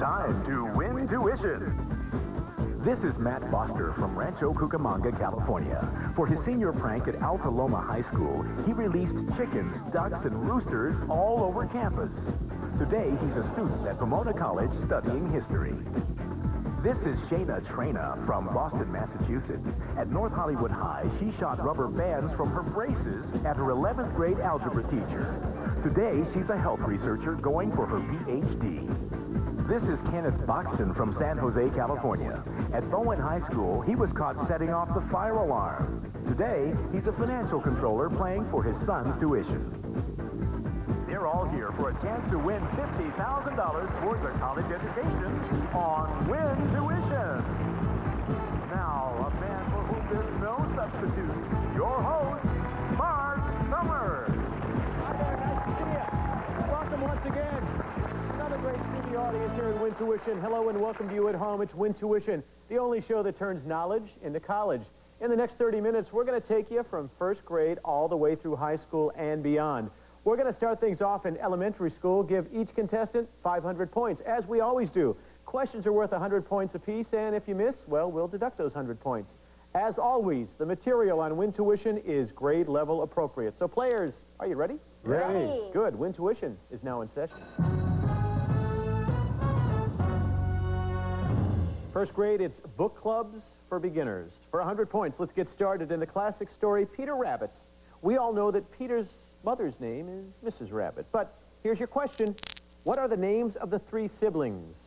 time to win tuition. This is Matt Foster from Rancho Cucamonga, California. For his senior prank at Alta Loma High School, he released chickens, ducks, and roosters all over campus. Today, he's a student at Pomona College studying history. This is Shana from Boston, Massachusetts. At North Hollywood High, she shot rubber bands from her braces at her 11th grade algebra teacher. Today, she's a health researcher going for her PhD. This is Kenneth from San Jose, California. At Bowen High School, he was caught setting off the fire alarm. Today, he's a financial controller playing for his son's tuition. They're all here for a chance to win $50,000 towards their college education on WinTuition. Now, a man for whom there's no substitute, your host, Mark Summers. Hi there, nice to see you. Welcome once again. Another great studio audience here at WinTuition. Hello and welcome to you at home. It's WinTuition, the only show that turns knowledge into college. In the next 30 minutes, we're going to take you from first grade all the way through high school and beyond. We're going to start things off in elementary school, give each contestant 500 points, as we always do. Questions are worth 100 points apiece, and if you miss, well, we'll deduct those 100 points. As always, the material on WinTuition is grade level appropriate. So players, are you ready? Ready. Good. WinTuition is now in session. First grade, it's book clubs for beginners. For 100 points, let's get started in the classic story, Peter Rabbit's. We all know that Peter's mother's name is Mrs. Rabbit. But here's your question. What are the names of the three siblings?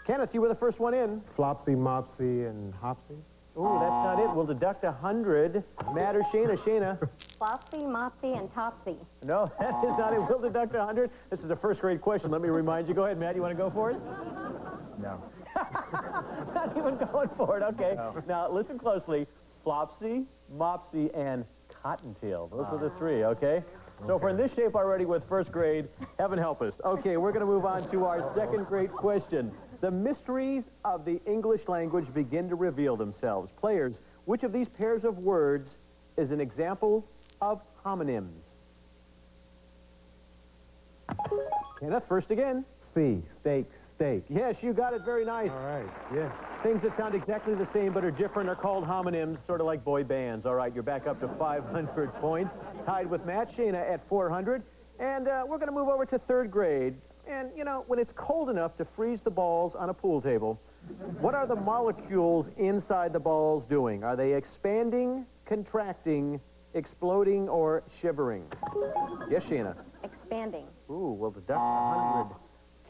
Kenneth, you were the first one in. Flopsy, Mopsy, and Hopsy. Oh, that's not it. We'll deduct 100. Matt or Shana? Shana. Flopsy, Mopsy, and Topsy. No, that is not it. We'll deduct 100. This is a first grade question. Let me remind you. Go ahead, Matt. You want to go for it? No. Not even going for it. Okay. No. Now, listen closely. Flopsy, Mopsy, and Cottontail. Those are the three, okay? So if we're in this shape already with first grade, heaven help us. Okay, we're going to move on to our second grade question. The mysteries of the English language begin to reveal themselves. Players, which of these pairs of words is an example of homonyms? Kenneth, first again. C, steak, steak. Yes, you got it. Very nice. All right, yeah. Things that sound exactly the same but are different are called homonyms, sort of like boy bands. All right, you're back up to 500 points, tied with Matt. Shana at 400. And we're going to move over to third grade. And, you know, when it's cold enough to freeze the balls on a pool table, what are the molecules inside the balls doing? Are they expanding, contracting, exploding, or shivering? Yes, Shana. Expanding. Ooh, we'll deduct 100.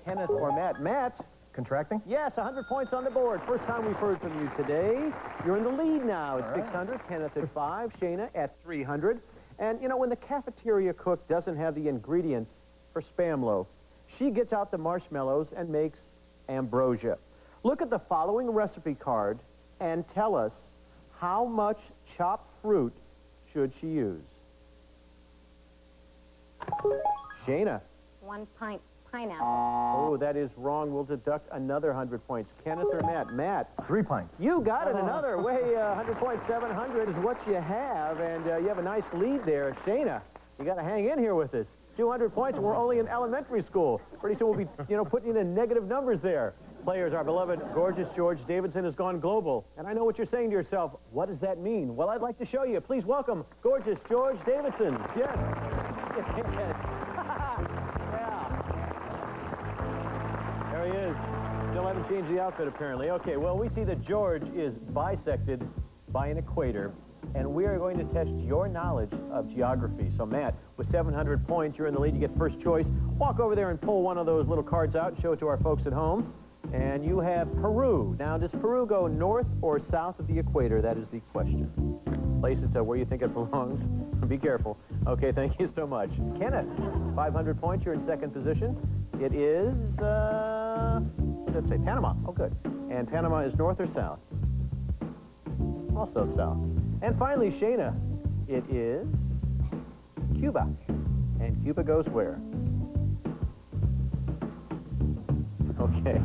Kenneth or Matt? Matt? Contracting? Yes, 100 points on the board. First time we've heard from you today. You're in the lead now at All right. 600. Kenneth at 5. Shana at 300. And, you know, when the cafeteria cook doesn't have the ingredients for Spam loaf, she gets out the marshmallows and makes ambrosia. Look at the following recipe card and tell us how much chopped fruit should she use. Shana. 1 pint pineapple. Oh, that is wrong. We'll deduct another 100 points. Kenneth or Matt? Matt. 3 pints. You got it. Another. 100 points. 700 is what you have, and you have a nice lead there. Shana, you got to hang in here with us. 200 points, and we're only in elementary school. Pretty soon we'll be, putting in the negative numbers there. Players, our beloved, gorgeous George Davidson has gone global. And I know what you're saying to yourself. What does that mean? Well, I'd like to show you. Please welcome gorgeous George Davidson. Yes. Yeah. There he is. Still haven't changed the outfit, apparently. Okay, well, we see that George is bisected by an equator, and we are going to test your knowledge of geography. So, Matt, with 700 points, you're in the lead. You get first choice. Walk over there and pull one of those little cards out and show it to our folks at home. And you have Peru. Now, does Peru go north or south of the equator? That is the question. Place it where you think it belongs. Be careful. Okay, thank you so much. Kenneth, 500 points. You're in second position. It is, let's say Panama. Oh, good. And Panama is north or south? Also south. And finally, Shana, it is Cuba. And Cuba goes where? Okay.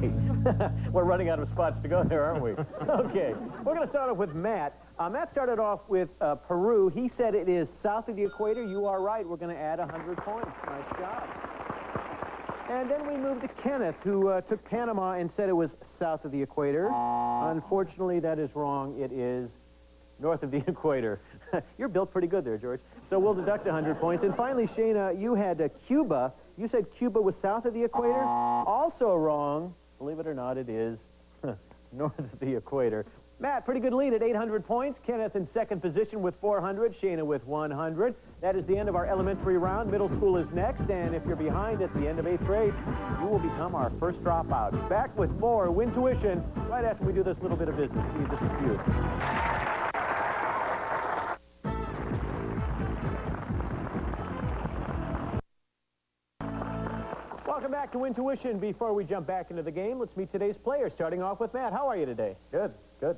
We're running out of spots to go there, aren't we? Okay. We're going to start off with Matt. Matt started off with Peru. He said it is south of the equator. You are right. We're going to add 100 points. Nice job. And then we moved to Kenneth, who took Panama and said it was south of the equator. Unfortunately, that is wrong. It is north of the equator. You're built pretty good there, George. So we'll deduct 100 points. And finally, Shana, you had Cuba. You said Cuba was south of the equator. Also wrong. Believe it or not, it is north of the equator. Matt, pretty good lead at 800 points. Kenneth in second position with 400. Shana with 100. That is the end of our elementary round. Middle school is next. And if you're behind at the end of 8th grade, you will become our first dropout. Back with more WinTuition right after we do this little bit of business. See you just a few. Welcome back to WinTuition. Before we jump back into the game, let's meet today's players, starting off with Matt. How are you today? Good, good.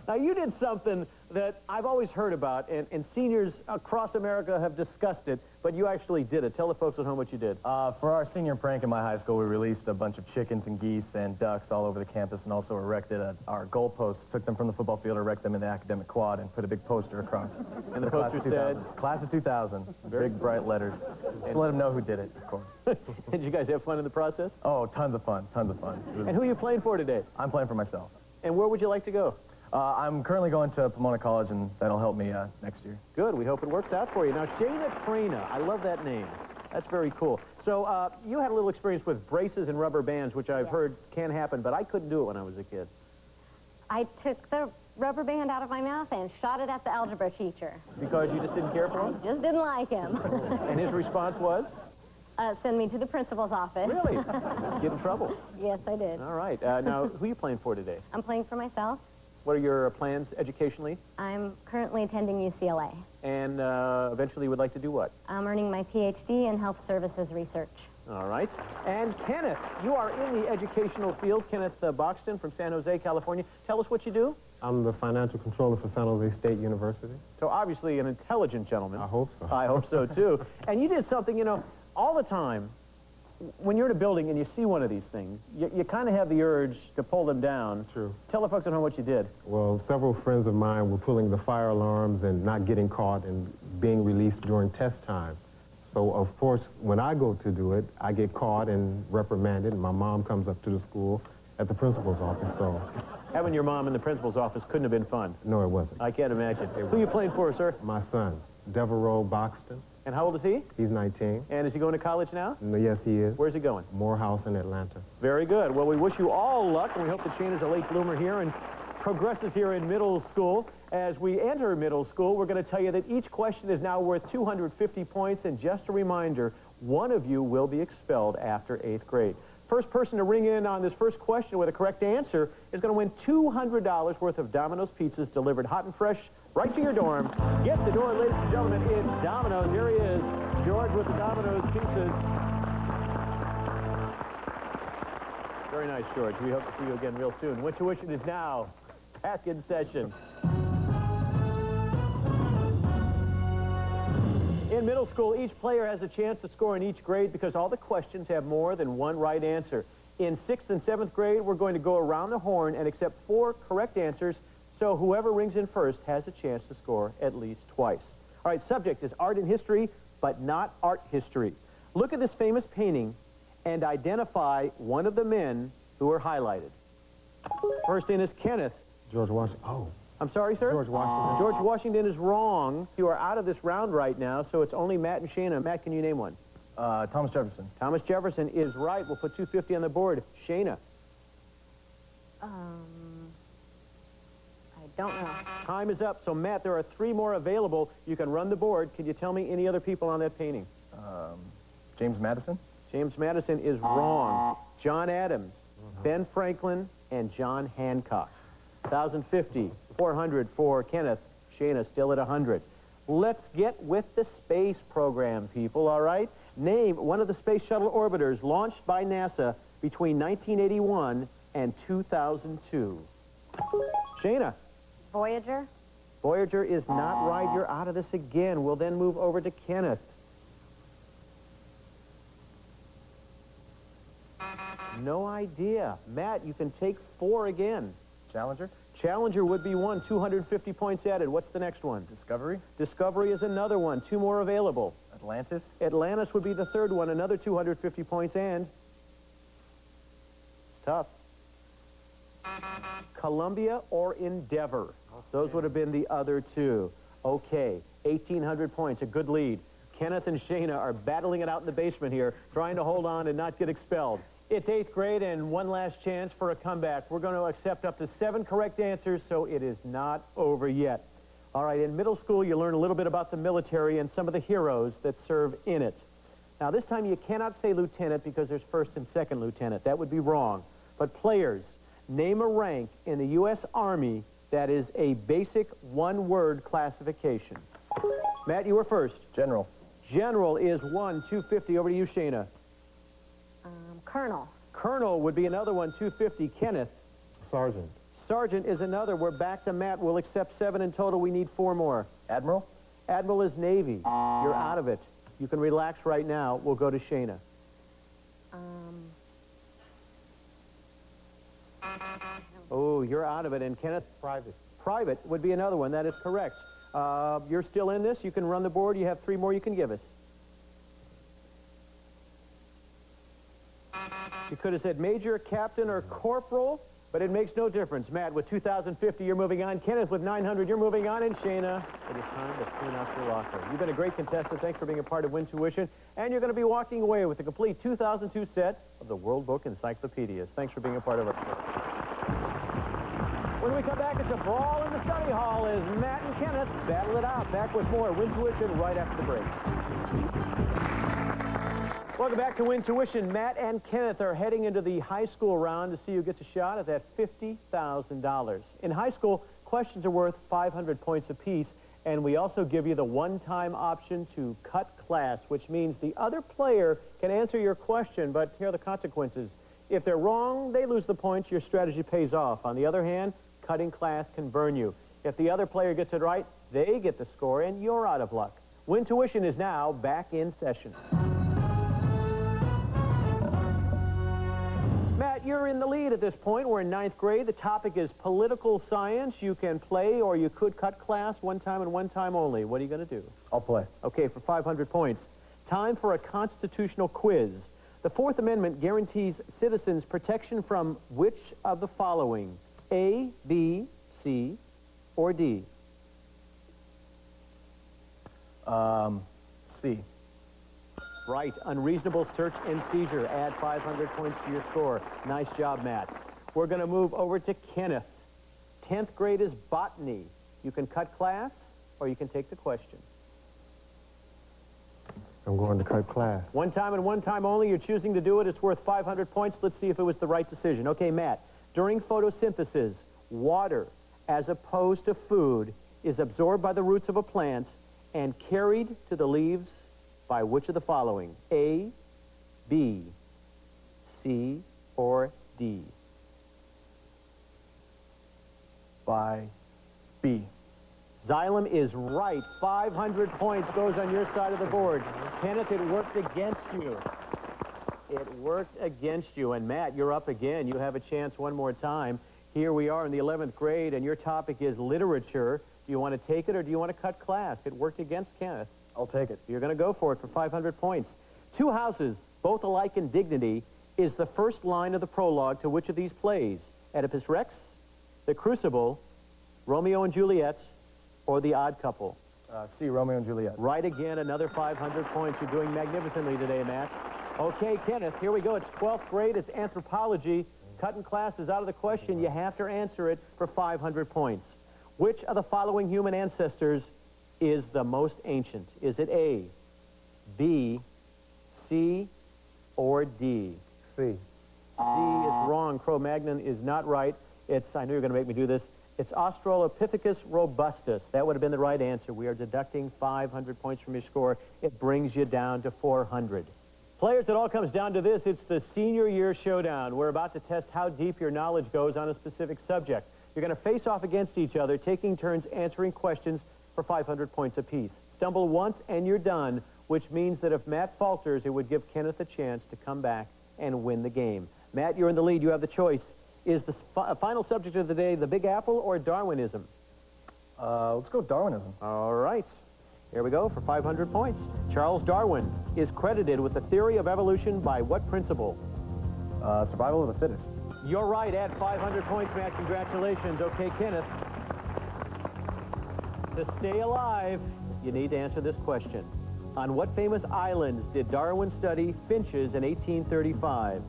Now, you did something that I've always heard about, and seniors across America have discussed it, but you actually did it. Tell the folks at home what you did. For our senior prank in my high school, we released a bunch of chickens and geese and ducks all over the campus and also erected our goalposts, took them from the football field, erected them in the academic quad, and put a big poster across. And the poster said? Class of 2000. Big, bright letters. Just to let them know who did it, of course. Did you guys have fun in the process? Oh, tons of fun, tons of fun. And who are you playing for today? I'm playing for myself. And where would you like to go? I'm currently going to Pomona College, and that'll help me next year. Good. We hope it works out for you. Now, Shana Trina, I love that name. That's very cool. So you had a little experience with braces and rubber bands, which I've heard can happen, but I couldn't do it when I was a kid. I took the rubber band out of my mouth and shot it at the algebra teacher. Because you just didn't care for him? Just didn't like him. And his response was? Send me to the principal's office. Really? Get in trouble. Yes, I did. All right. Now, who are you playing for today? I'm playing for myself. What are your plans educationally? I'm currently attending UCLA. And eventually you would like to do what? I'm earning my PhD in health services research. All right. And Kenneth, you are in the educational field. Kenneth Boxton from San Jose, California. Tell us what you do. I'm the financial controller for San Jose State University. So obviously an intelligent gentleman. I hope so. I hope so, too. And you did something, you know, all the time, when you're in a building and you see one of these things, you kind of have the urge to pull them down. True. Tell the folks at home what you did. Well, several friends of mine were pulling the fire alarms and not getting caught and being released during test time. So, of course, when I go to do it, I get caught and reprimanded, and my mom comes up to the school at the principal's office, so... Having your mom in the principal's office couldn't have been fun. No, it wasn't. I can't imagine. Who are you playing for, sir? My son, Devereaux Boxton. And how old is he? He's 19. And is he going to college now? No, yes, he is. Where's he going? Morehouse in Atlanta. Very good. Well, we wish you all luck, and we hope that Shana's a late bloomer here and progresses here in middle school. As we enter middle school, we're going to tell you that each question is now worth 250 points, and just a reminder, one of you will be expelled after 8th grade. First person to ring in on this first question with a correct answer is going to win $200 worth of Domino's pizzas delivered hot and fresh right to your dorm. Get the door, ladies and gentlemen, in Domino's. Here he is, George with the Domino's pizzas. Very nice, George. We hope to see you again real soon. WinTuition is now back in session. In middle school, each player has a chance to score in each grade because all the questions have more than one right answer. In 6th and 7th grade, we're going to go around the horn and accept 4 correct answers, so whoever rings in first has a chance to score at least twice. All right, subject is art and history, but not art history. Look at this famous painting and identify one of the men who are highlighted. First in is Kenneth. George Washington. Oh. I'm sorry, sir? George Washington. George Washington is wrong. You are out of this round right now, so it's only Matt and Shana. Matt, can you name one? Thomas Jefferson. Thomas Jefferson is right. We'll put 250 on the board. Shana. I don't know. Time is up. So, Matt, there are 3 more available. You can run the board. Can you tell me any other people on that painting? James Madison. James Madison is wrong. John Adams, Ben Franklin, and John Hancock. 1,050, 400 for Kenneth. Shana still at 100. Let's get with the space program, people, all right? Name one of the space shuttle orbiters launched by NASA between 1981 and 2002. Shana. Voyager? Voyager is not right. You're out of this again. We'll then move over to Kenneth. No idea. Matt, you can take 4 again. Challenger. Challenger would be 1, 250 points added. What's the next one? Discovery. Discovery is another one, 2 more available. Atlantis. Atlantis would be the 3rd one, another 250 points, and tough. Columbia or Endeavor. Those would have been the other two. Okay, 1,800 points, a good lead. Kenneth and Shana are battling it out in the basement here, trying to hold on and not get expelled. It's 8th grade and one last chance for a comeback. We're going to accept up to 7 correct answers, so it is not over yet. All right, in middle school, you learn a little bit about the military and some of the heroes that serve in it. Now, this time you cannot say lieutenant because there's first and second lieutenant. That would be wrong. But players, name a rank in the U.S. Army that is a basic one-word classification. Matt, you were first. General. General is 250. Over to you, Shana. Colonel. Colonel would be another one, 250. Kenneth. Sergeant. Sergeant is another. We're back to Matt. We'll accept 7 in total. We need 4 more. Admiral. Admiral is Navy. You're out of it. You can relax right now. We'll go to Shana. Oh, you're out of it. And Kenneth? Private. Private would be another one. That is correct. You're still in this. You can run the board. You have 3 more you can give us. You could have said major, captain, or corporal, but it makes no difference. Matt, with 2,050, you're moving on. Kenneth, with 900, you're moving on. And Shana, it is time to clean out your locker. You've been a great contestant. Thanks for being a part of WinTuition. And you're going to be walking away with the complete 2002 set of the World Book Encyclopedias. Thanks for being a part of our show. When we come back, it's a brawl in the study hall as Matt and Kenneth battle it out. Back with more WinTuition right after the break. Welcome back to WinTuition. Matt and Kenneth are heading into the high school round to see who gets a shot at that $50,000. In high school, questions are worth 500 points apiece, and we also give you the one-time option to cut class, which means the other player can answer your question, but here are the consequences. If they're wrong, they lose the points. Your strategy pays off. On the other hand, cutting class can burn you. If the other player gets it right, they get the score, and you're out of luck. WinTuition is now back in session. Matt, you're in the lead at this point. We're in 9th grade. The topic is political science. You can play or you could cut class one time and one time only. What are you going to do? I'll play. Okay, for 500 points. Time for a constitutional quiz. The 4th Amendment guarantees citizens protection from which of the following? A, B, C, or D? C. Right. Unreasonable search and seizure. Add 500 points to your score. Nice job, Matt. We're going to move over to Kenneth. 10th grade is botany. You can cut class or you can take the question. I'm going to cut class. One time and one time only. You're choosing to do it. It's worth 500 points. Let's see if it was the right decision. Okay, Matt. During photosynthesis, water, as opposed to food, is absorbed by the roots of a plant and carried to the leaves by which of the following? A, B, C, or D? By B. Xylem is right. 500 points goes on your side of the board. Kenneth, it worked against you. It worked against you. And Matt, you're up again. You have a chance one more time. Here we are in the 11th grade, and your topic is literature. Do you want to take it or do you want to cut class? It worked against Kenneth. I'll take it. You're going to go for it for 500 points. Two houses, both alike in dignity, is the first line of the prologue to which of these plays? Oedipus Rex, The Crucible, Romeo and Juliet, or The Odd Couple? C, Romeo and Juliet. Right again, another 500 points. You're doing magnificently today, Matt. Okay, Kenneth, here we go. It's 12th grade. It's anthropology. Cutting class is out of the question. You have to answer it for 500 points. Which of the following human ancestors is the most ancient? Is it A, B, C, or D? C. C is wrong. Cro-Magnon is not right. It's, I knew you were going to make me do this. It's Australopithecus robustus. That would have been the right answer. We are deducting 500 points from your score. It brings you down to 400. Players, it all comes down to this. It's the senior year showdown. We're about to test how deep your knowledge goes on a specific subject. You're going to face off against each other, taking turns answering questions for 500 points apiece. Stumble once and you're done, which means that if Matt falters, it would give Kenneth a chance to come back and win the game. Matt, you're in the lead. You have the choice. Is the final subject of the day the Big Apple or Darwinism? Let's go Darwinism. All right. Here we go for 500 points. Charles Darwin is credited with the theory of evolution by what principle? Survival of the fittest. You're right, add 500 points, Matt. Congratulations. Okay, Kenneth. To stay alive, you need to answer this question. On what famous islands did Darwin study finches in 1835?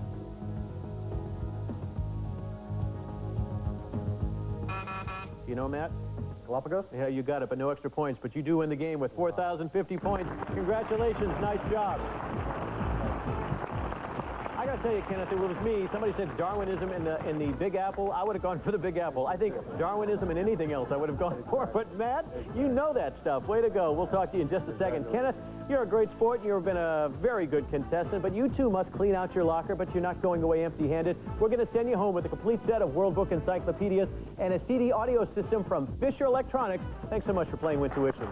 You know, Matt? Galapagos? Yeah, you got it, but no extra points. But you do win the game with 4,050 points. Congratulations. Nice job. I got to tell you, Kenneth, if it was me, somebody said Darwinism in the Big Apple, I would have gone for the Big Apple. I think Darwinism and anything else I would have gone for. But, Matt, you know that stuff. Way to go. We'll talk to you in just a second. Kenneth, you're a great sport. You've been a very good contestant, but you too must clean out your locker, but you're not going away empty-handed. We're going to send you home with a complete set of World Book encyclopedias and a CD audio system from Fisher Electronics. Thanks so much for playing WinTuition.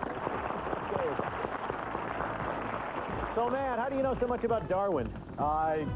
So, Matt, how do you know so much about Darwin?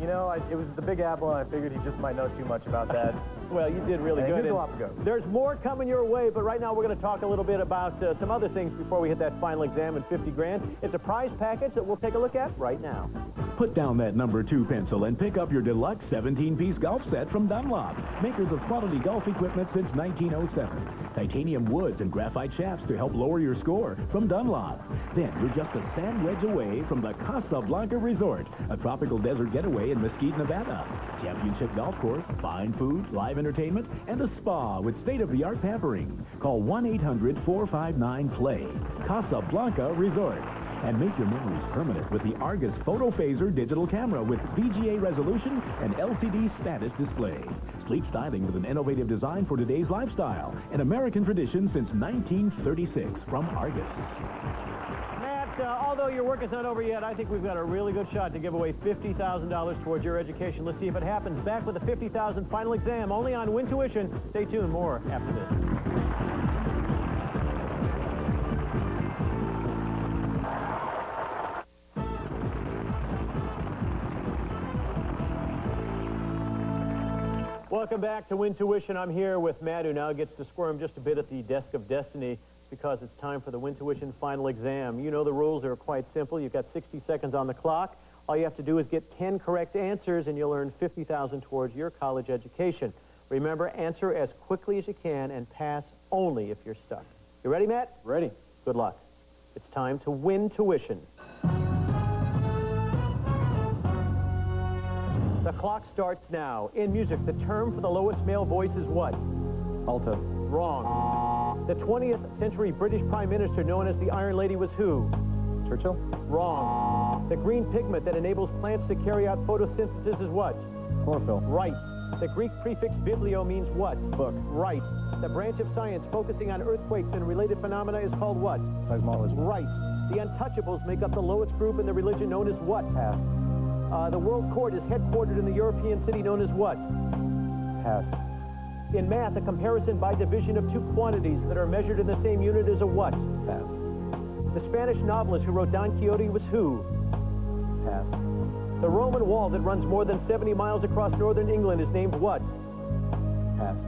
You know, it was the Big Apple, and I figured he just might know too much about that. Well, you did really good. Galapagos. There's more coming your way, but right now we're going to talk a little bit about some other things before we hit that final exam and 50 grand. It's a prize package that we'll take a look at right now. Put down that number 2 pencil and pick up your deluxe 17-piece golf set from Dunlop, makers of quality golf equipment since 1907. Titanium woods and graphite shafts to help lower your score from Dunlop. Then you're just a sand wedge away from the Casablanca Resort, a tropical desert getaway in Mesquite, Nevada. Championship golf course, fine food, live entertainment, and a spa with state-of-the-art pampering. Call 1-800-459-PLAY. Casablanca Resort. And make your memories permanent with the Argus Photo Phaser digital camera with VGA resolution and LCD status display. Sleek styling with an innovative design for today's lifestyle. An American tradition since 1936 from Argus. Matt, although your work is not over yet, I think we've got a really good shot to give away $50,000 towards your education. Let's see if it happens. Back with the $50,000 final exam, only on WinTuition. Stay tuned. More after this. Welcome back to WinTuition. I'm here with Matt, who now gets to squirm just a bit at the desk of destiny because it's time for the WinTuition final exam. You know the rules are quite simple. You've got 60 seconds on the clock. All you have to do is get 10 correct answers, and you'll earn $50,000 towards your college education. Remember, answer as quickly as you can and pass only if you're stuck. You ready, Matt? Ready. Good luck. It's time to win tuition. The clock starts now. In music, the term for the lowest male voice is what? Alto. Wrong. The 20th century British Prime Minister known as the Iron Lady was who? Churchill. Wrong. The green pigment that enables plants to carry out photosynthesis is what? Chlorophyll. Right. The Greek prefix biblio means what? Book. Right. The branch of science focusing on earthquakes and related phenomena is called what? Seismology. Right. The Untouchables make up the lowest group in the religion known as what? Pass. The World Court is headquartered in the European city known as what? Pass. In math, a comparison by division of two quantities that are measured in the same unit is a what? Pass. The Spanish novelist who wrote Don Quixote was who? Pass. The Roman wall that runs more than 70 miles across northern England is named what? Pass.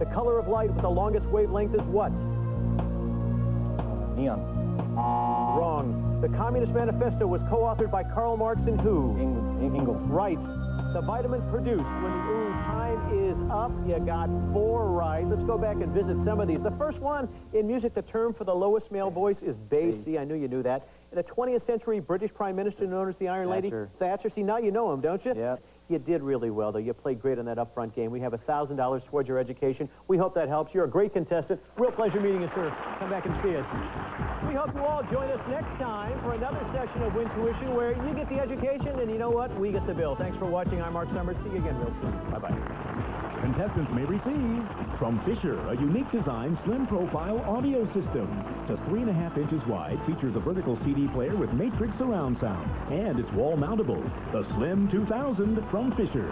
The color of light with the longest wavelength is what? Neon. Wrong. The Communist Manifesto was co-authored by Karl Marx and who? Ingalls. Right. The vitamin produced when the time is up. You got 4 right. Let's go back and visit some of these. The first one in music, the term for the lowest male voice is bass. See, I knew you knew that. And the 20th century British Prime Minister known as the Iron Lady? Thatcher. See, now you know him, don't you? Yeah. You did really well, though. You played great on that upfront game. We have $1,000 towards your education. We hope that helps. You're a great contestant. Real pleasure meeting you, sir. Come back and see us. We hope you all join us next time for another session of WinTuition where you get the education and you know what? We get the bill. Thanks for watching. I'm Mark Summers. See you again real soon. Bye-bye. Contestants may receive from Fisher a unique design slim profile audio system. Just 3.5 inches wide, features a vertical CD player with matrix surround sound, and it's wall mountable. The Slim 2000 from Fisher.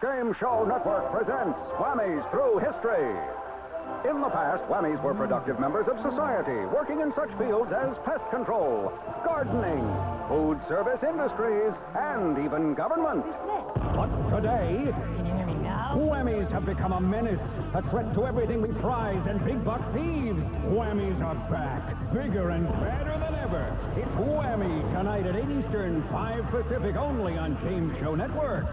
Game Show Network presents Whammies Through History. In the past, whammies were productive members of society, working in such fields as pest control, gardening, food service industries, and even government. But today, whammies have become a menace, a threat to everything we prize and big buck thieves. Whammies are back, bigger and better than ever. It's Whammy, tonight at 8 Eastern, 5 Pacific, only on Game Show Network.